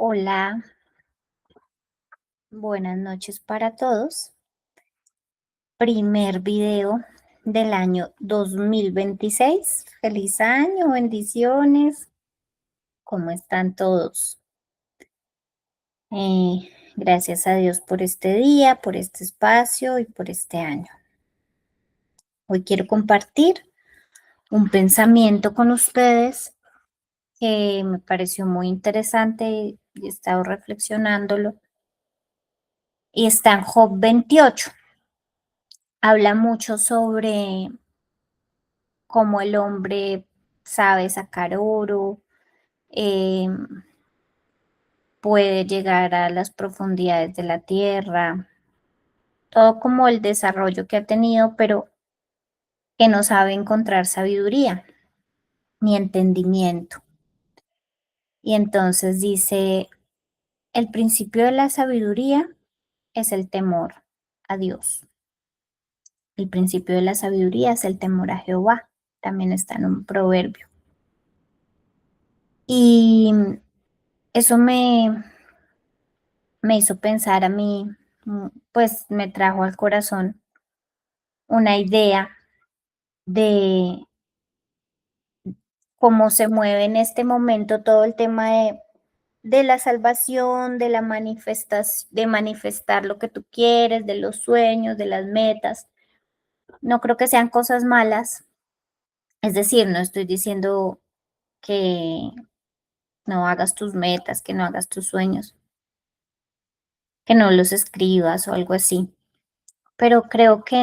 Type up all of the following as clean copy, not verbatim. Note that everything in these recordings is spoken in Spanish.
Hola, buenas noches para todos. Primer video del año 2026. Feliz año, bendiciones. ¿Cómo están todos? Gracias a Dios por este día, por este espacio y por este año. Hoy quiero compartir un pensamiento con ustedes que me pareció muy interesante y he estado reflexionándolo. Y está en Job 28. Habla mucho sobre cómo el hombre sabe sacar oro, em, puede llegar a las profundidades de la tierra, todo como el desarrollo que ha tenido, pero que no sabe encontrar sabiduría ni entendimiento. Y entonces dice, el principio de la sabiduría es el temor a Dios. El principio de la sabiduría es el temor a Jehová. También está en un proverbio. Y eso me hizo pensar a mí, pues me trajo al corazón una idea de cómo se mueve en este momento todo el tema de la salvación, de la manifestación, de manifestar lo que tú quieres, de los sueños, de las metas. No creo que sean cosas malas. Es decir, no estoy diciendo que no hagas tus metas, que no hagas tus sueños, que no los escribas o algo así. Pero creo que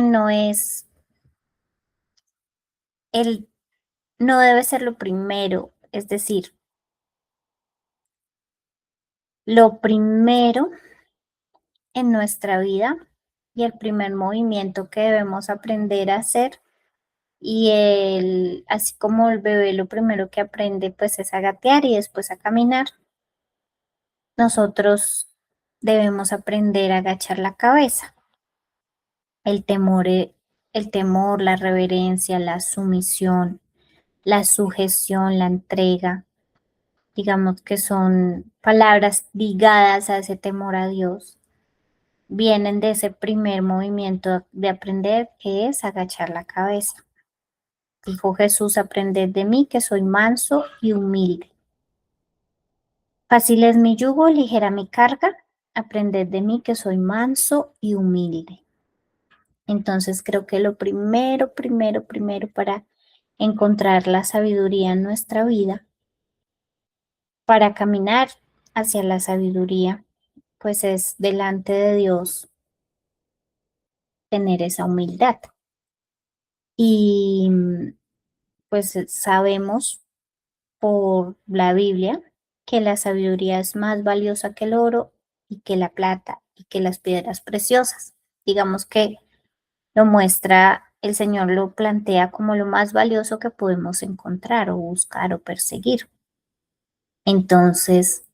el no debe ser lo primero, es decir, lo primero en nuestra vida y el primer movimiento que debemos aprender a hacer y así como el bebé lo primero que aprende pues es a gatear y después a caminar, nosotros debemos aprender a agachar la cabeza. El temor, el temor, la reverencia, la sumisión, la sujeción, la entrega. Digamos que son palabras ligadas a ese temor a Dios, vienen de ese primer movimiento de aprender que es agachar la cabeza. Dijo Jesús, aprended de mí que soy manso y humilde. Fácil es mi yugo, ligera mi carga, aprended de mí que soy manso y humilde. Entonces creo que lo primero para encontrar la sabiduría en nuestra vida, para caminar hacia la sabiduría, pues es delante de Dios tener esa humildad. Y pues sabemos por la Biblia que la sabiduría es más valiosa que el oro y que la plata y que las piedras preciosas. Digamos que lo muestra, el Señor lo plantea como lo más valioso que podemos encontrar o buscar o perseguir. Entonces,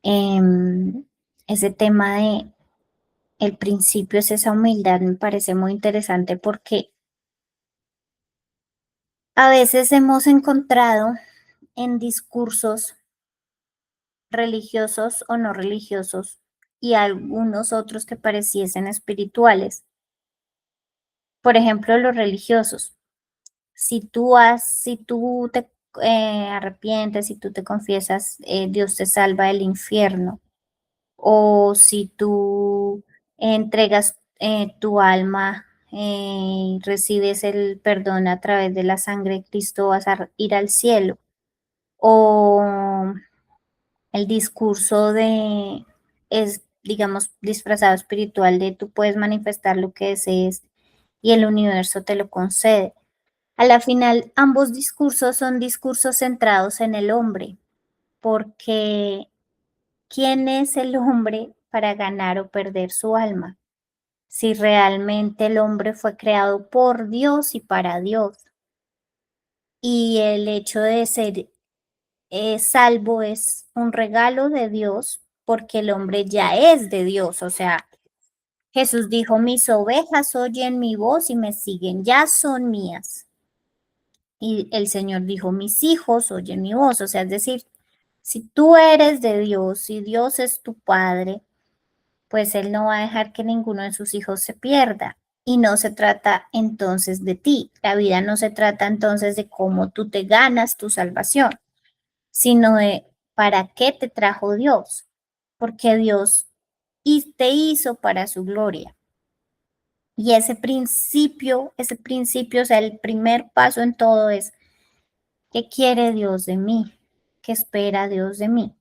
ese tema de el principio es esa humildad me parece muy interesante porque a veces hemos encontrado en discursos religiosos o no religiosos y algunos otros que pareciesen espirituales. Por ejemplo, los religiosos. Si tú te arrepientes, si tú te confiesas, Dios te salva del infierno. O si tú entregas tu alma, recibes el perdón a través de la sangre de Cristo, vas a ir al cielo. O el discurso es, digamos, disfrazado espiritual de tú puedes manifestar lo que desees y el universo te lo concede. A la final, ambos discursos son discursos centrados en el hombre, porque ¿quién es el hombre para ganar o perder su alma? Si realmente el hombre fue creado por Dios y para Dios. Y el hecho de ser salvo es un regalo de Dios porque el hombre ya es de Dios. O sea, Jesús dijo, mis ovejas oyen mi voz y me siguen, ya son mías. Y el Señor dijo, mis hijos oyen mi voz. O sea, es decir, Si tú eres de Dios, si Dios es tu Padre, pues Él no va a dejar que ninguno de sus hijos se pierda. Y no se trata entonces de ti. La vida no se trata entonces de cómo tú te ganas tu salvación, sino de para qué te trajo Dios. Porque Dios te hizo para su gloria. Y ese principio, o sea, el primer paso en todo es, ¿qué quiere Dios de mí? ¿Qué espera Dios de mí?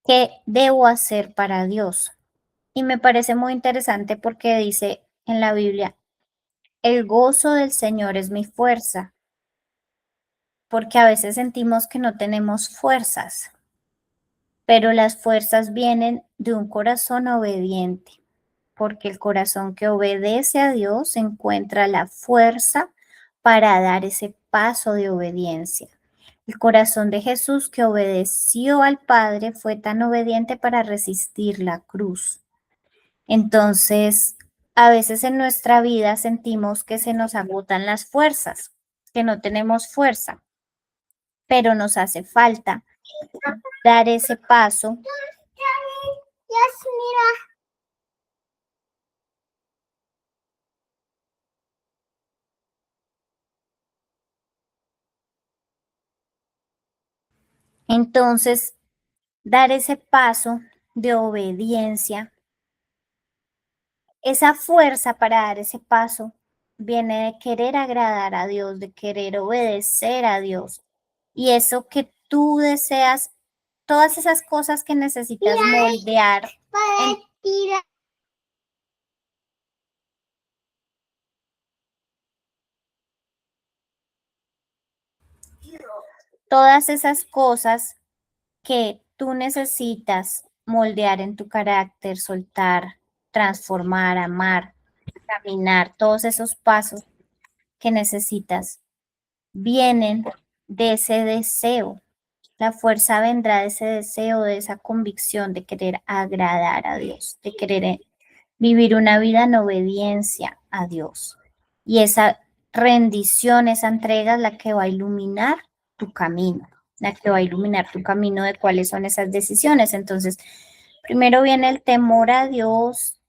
¿Qué debo hacer para Dios? Y me parece muy interesante porque dice en la Biblia, el gozo del Señor es mi fuerza, porque a veces sentimos que no tenemos fuerzas, pero las fuerzas vienen de un corazón obediente, porque el corazón que obedece a Dios encuentra la fuerza para dar ese paso de obediencia. El corazón de Jesús que obedeció al Padre fue tan obediente para resistir la cruz. Entonces, a veces en nuestra vida sentimos que se nos agotan las fuerzas, que no tenemos fuerza, pero nos hace falta dar ese paso. Entonces, dar ese paso de obediencia, esa fuerza para dar ese paso viene de querer agradar a Dios, de querer obedecer a Dios. Y eso que tú deseas, todas esas cosas que necesitas moldear, en, todas esas cosas que tú necesitas moldear en tu carácter, soltar, transformar, amar, caminar, todos esos pasos que necesitas vienen de ese deseo. La fuerza vendrá de ese deseo, de esa convicción de querer agradar a Dios, de querer vivir una vida en obediencia a Dios. Y esa rendición, esa entrega es la que va a iluminar tu camino, la que va a iluminar tu camino de cuáles son esas decisiones. Entonces, primero viene el temor a Dios,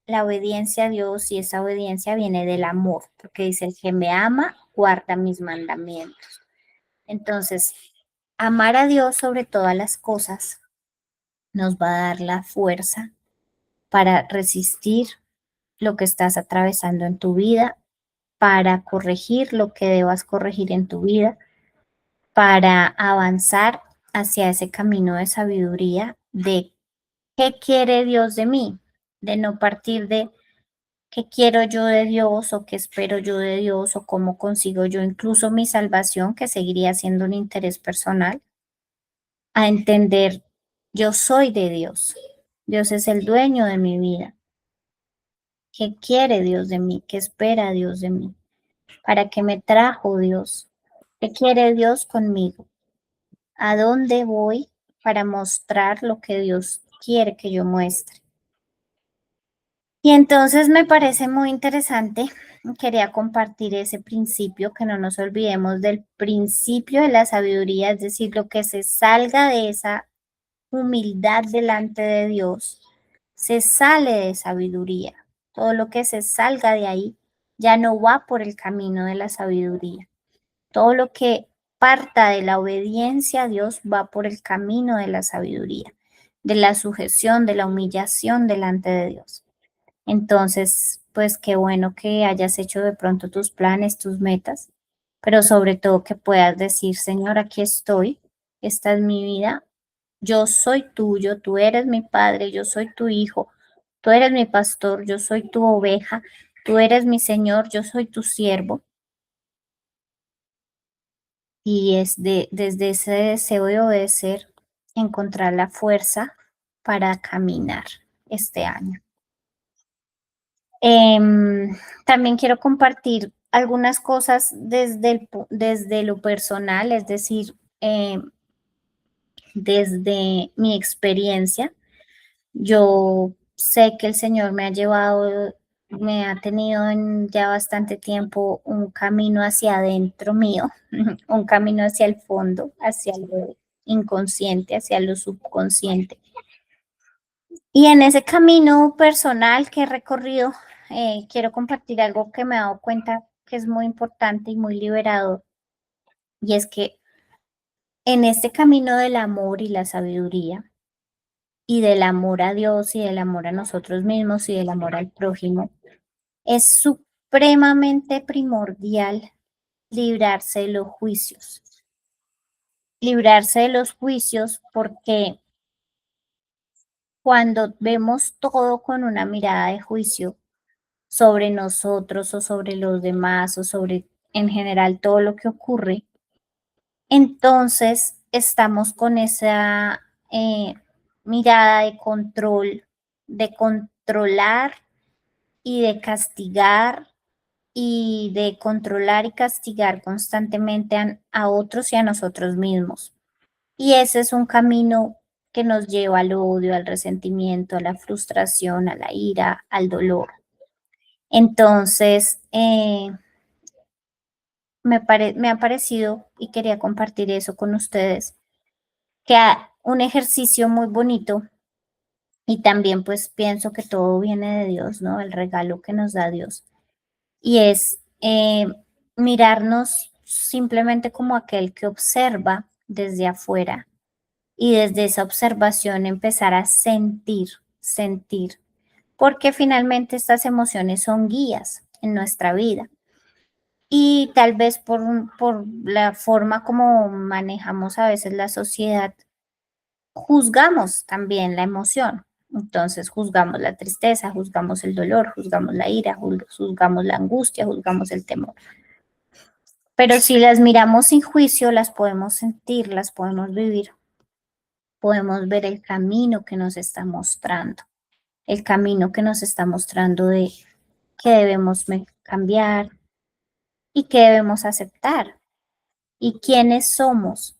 la obediencia a Dios, y esa obediencia viene del amor, porque dice, el que me ama, guarda mis mandamientos. Entonces, amar a Dios sobre todas las cosas nos va a dar la fuerza para resistir lo que estás atravesando en tu vida, para corregir lo que debas corregir en tu vida, para avanzar hacia ese camino de sabiduría de qué quiere Dios de mí, de no partir de qué quiero yo de Dios o qué espero yo de Dios o cómo consigo yo incluso mi salvación, que seguiría siendo un interés personal, a entender, yo soy de Dios. Dios es el dueño de mi vida. ¿Qué quiere Dios de mí? ¿Qué espera Dios de mí? ¿Para qué me trajo Dios? ¿Qué quiere Dios conmigo? ¿A dónde voy para mostrar lo que Dios quiere que yo muestre? Y entonces me parece muy interesante. Quería compartir ese principio, que no nos olvidemos del principio de la sabiduría, es decir, lo que se salga de esa humildad delante de Dios, se sale de sabiduría. Todo lo que se salga de ahí ya no va por el camino de la sabiduría. Todo lo que parta de la obediencia a Dios va por el camino de la sabiduría, de la sujeción, de la humillación delante de Dios. Entonces, pues qué bueno que hayas hecho de pronto tus planes, tus metas, pero sobre todo que puedas decir, Señor, aquí estoy, esta es mi vida, yo soy tuyo, tú eres mi padre, yo soy tu hijo, tú eres mi pastor, yo soy tu oveja, tú eres mi Señor, yo soy tu siervo. Y desde ese deseo de obedecer, encontrar la fuerza para caminar este año. También quiero compartir algunas cosas desde lo personal, es decir, desde mi experiencia. Yo sé que el Señor me ha llevado, me ha tenido en ya bastante tiempo un camino hacia adentro mío, un camino hacia el fondo, hacia el inconsciente hacia lo subconsciente. Y en ese camino personal que he recorrido, quiero compartir algo que me he dado cuenta que es muy importante y muy liberador. Y es que en este camino del amor y la sabiduría, y del amor a Dios y del amor a nosotros mismos y del amor al prójimo, es supremamente primordial librarse de los juicios. Librarse de los juicios porque cuando vemos todo con una mirada de juicio sobre nosotros o sobre los demás o sobre en general todo lo que ocurre, entonces estamos con esa mirada de controlar y de castigar y de controlar y castigar constantemente a otros y a nosotros mismos. Y ese es un camino que nos lleva al odio, al resentimiento, a la frustración, a la ira, al dolor. Entonces, me ha parecido, y quería compartir eso con ustedes, que un ejercicio muy bonito, y también pues pienso que todo viene de Dios, ¿no? El regalo que nos da Dios. Y es mirarnos simplemente como aquel que observa desde afuera y desde esa observación empezar a sentir, porque finalmente estas emociones son guías en nuestra vida. Y tal vez por la forma como manejamos a veces la sociedad, juzgamos también la emoción. Entonces juzgamos la tristeza, juzgamos el dolor, juzgamos la ira, juzgamos la angustia, juzgamos el temor. Pero si las miramos sin juicio, las podemos sentir, las podemos vivir, podemos ver el camino que nos está mostrando, el camino que nos está mostrando de qué debemos cambiar y qué debemos aceptar y quiénes somos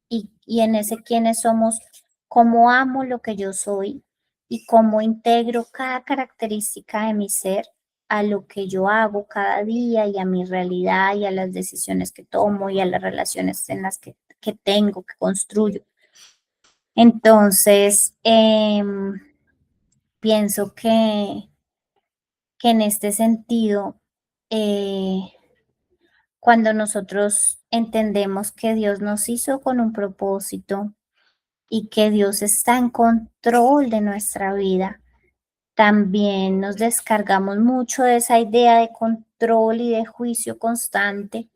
y en ese quiénes somos, cómo amo lo que yo soy y cómo integro cada característica de mi ser a lo que yo hago cada día y a mi realidad y a las decisiones que tomo y a las relaciones en las que tengo, que construyo. Entonces, pienso que en este sentido, cuando nosotros entendemos que Dios nos hizo con un propósito y que Dios está en control de nuestra vida, también nos descargamos mucho de esa idea de control y de juicio constante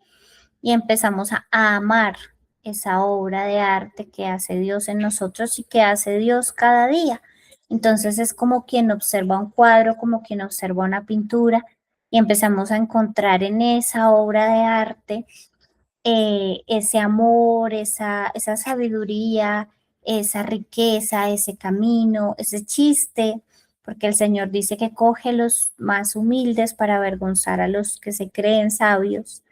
y empezamos a amar esa obra de arte que hace Dios en nosotros y que hace Dios cada día. Entonces es como quien observa un cuadro, como quien observa una pintura y empezamos a encontrar en esa obra de arte ese amor, esa sabiduría, esa riqueza, ese camino, ese chiste, porque el Señor dice que coge los más humildes para avergonzar a los que se creen sabios.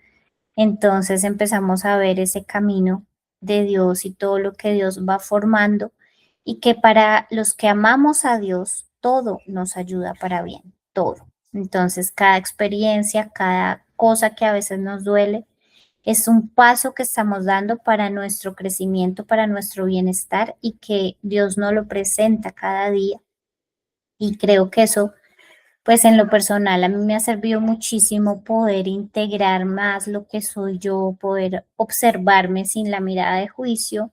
Entonces empezamos a ver ese camino de Dios y todo lo que Dios va formando y que para los que amamos a Dios, todo nos ayuda para bien, todo. Entonces cada experiencia, cada cosa que a veces nos duele, es un paso que estamos dando para nuestro crecimiento, para nuestro bienestar y que Dios nos lo presenta cada día. Y creo que eso, pues en lo personal, a mí me ha servido muchísimo poder integrar más lo que soy yo, poder observarme sin la mirada de juicio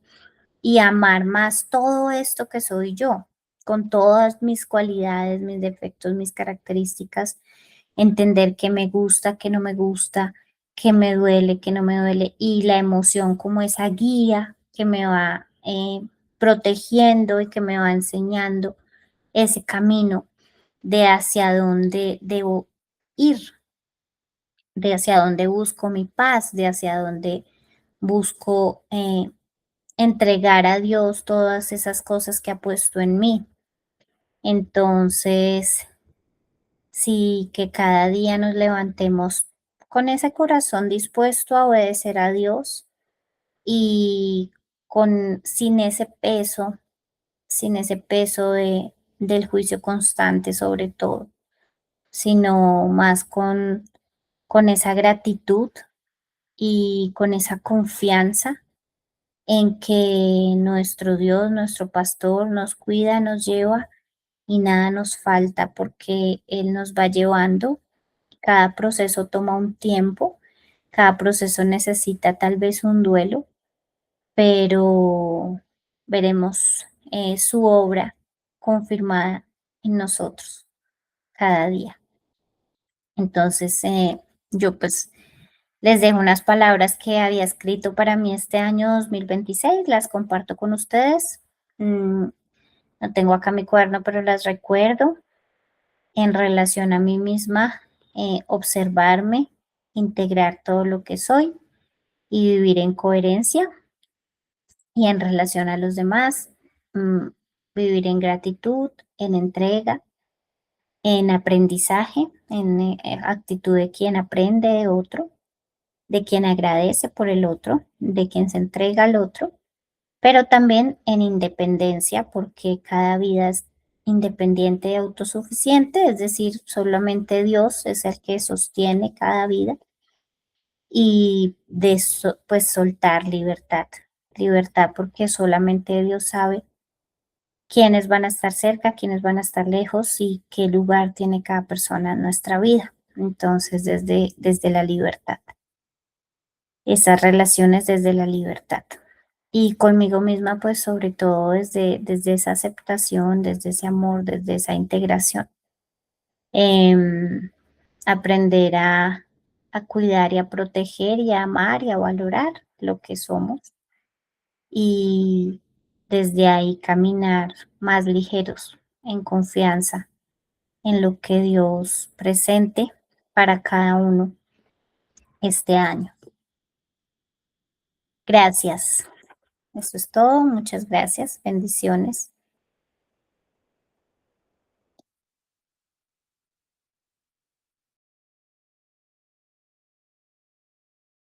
y amar más todo esto que soy yo, con todas mis cualidades, mis defectos, mis características, entender qué me gusta, qué no me gusta, qué me duele, qué no me duele, y la emoción como esa guía que me va protegiendo y que me va enseñando ese camino de hacia dónde debo ir, de hacia dónde busco mi paz, de hacia dónde busco entregar a Dios todas esas cosas que ha puesto en mí. Entonces, sí, que cada día nos levantemos con ese corazón dispuesto a obedecer a Dios y sin ese peso del juicio constante sobre todo, sino más con esa gratitud y con esa confianza en que nuestro Dios, nuestro pastor nos cuida, nos lleva y nada nos falta porque Él nos va llevando. Cada proceso toma un tiempo, cada proceso necesita tal vez un duelo, pero veremos su obra confirmada en nosotros cada día. Entonces, yo pues les dejo unas palabras que había escrito para mí este año 2026, las comparto con ustedes. No tengo acá mi cuaderno, pero las recuerdo en relación a mí misma, observarme, integrar todo lo que soy y vivir en coherencia, y en relación a los demás, mm, vivir en gratitud, en entrega, en aprendizaje, en actitud de quien aprende de otro, de quien agradece por el otro, de quien se entrega al otro, pero también en independencia, porque cada vida es independiente y autosuficiente, es decir, solamente Dios es el que sostiene cada vida, y de eso, pues soltar libertad, libertad porque solamente Dios sabe quiénes van a estar cerca, quiénes van a estar lejos y qué lugar tiene cada persona en nuestra vida. Entonces, desde la libertad, esas relaciones desde la libertad. Y conmigo misma, pues sobre todo desde esa aceptación, desde ese amor, desde esa integración. Em, aprender a cuidar y a proteger y a amar y a valorar lo que somos. Y desde ahí caminar más ligeros, en confianza en lo que Dios presente para cada uno este año. Gracias. Eso es todo. Muchas gracias. Bendiciones.